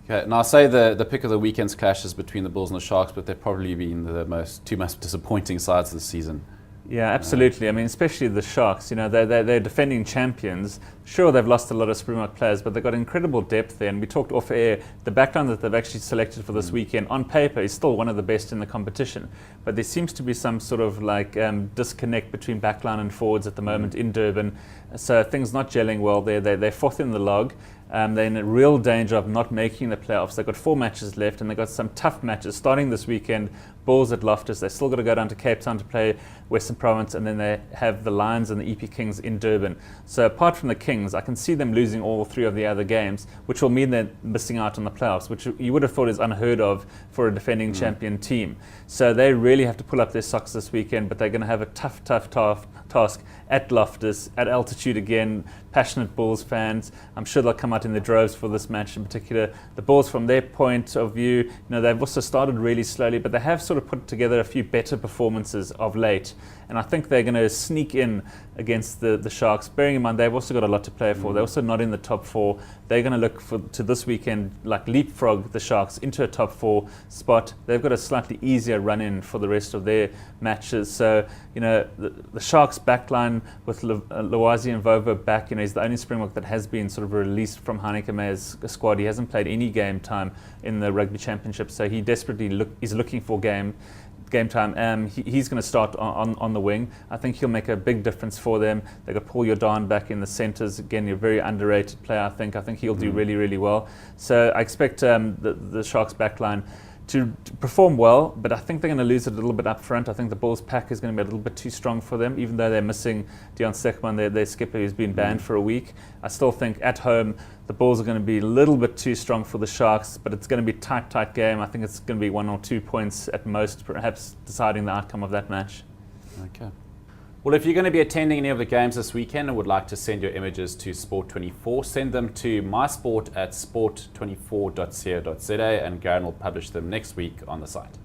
Okay, now I say the pick of the weekend's clash is between the Bulls and the Sharks, but they've probably been the two most disappointing sides of the season. Yeah, absolutely. I mean, especially the Sharks, they're defending champions. Sure, they've lost a lot of Springbok players, but they've got incredible depth there. And we talked off air, the backline that they've actually selected for this weekend, on paper, is still one of the best in the competition. But there seems to be some sort of disconnect between backline and forwards at the moment in Durban. So things not gelling well there. They're fourth in the log. They're in a real danger of not making the playoffs. They've got 4 matches left, and they've got some tough matches starting this weekend. Bulls at Loftus. They've still got to go down to Cape Town to play Western Province, and then they have the Lions and the EP Kings in Durban. So apart from the Kings, I can see them losing all 3 of the other games, which will mean they're missing out on the playoffs, which you would have thought is unheard of for a defending champion team. So they really have to pull up their socks this weekend, but they're going to have a tough task at Loftus, at altitude again. Passionate Bulls fans, I'm sure they'll come out in their droves for this match in particular. The Bulls, from their point of view, they've also started really slowly, but they have sort of put together a few better performances of late. And I think they're going to sneak in against the Sharks. Bearing in mind, they've also got a lot to play for. They're also not in the top 4. They're going to look to this weekend, leapfrog the Sharks into a top 4 spot. They've got a slightly easier run in for the rest of their matches. So, the Sharks backline with Lwazi and Vovo back, he's the only Springbok that has been sort of released from Heineke Meyer's squad. He hasn't played any game time in the Rugby Championship, so he desperately is looking for game time. He's going to start on the wing. I think he'll make a big difference for them. They've got Paul Jordan back in the centres. Again, a very underrated player, I think. I think he'll do really, really well. So I expect the Sharks backline to perform well, but I think they're going to lose it a little bit up front. I think the Bulls pack is going to be a little bit too strong for them, even though they're missing Deon Stekman, their skipper, who's been banned for a week. I still think at home the Bulls are going to be a little bit too strong for the Sharks, but it's going to be a tight game. I think it's going to be 1 or 2 points at most, perhaps deciding the outcome of that match. Okay. Well, if you're going to be attending any of the games this weekend and would like to send your images to Sport24, send them to mysport@sport24.co.za, and Garen will publish them next week on the site.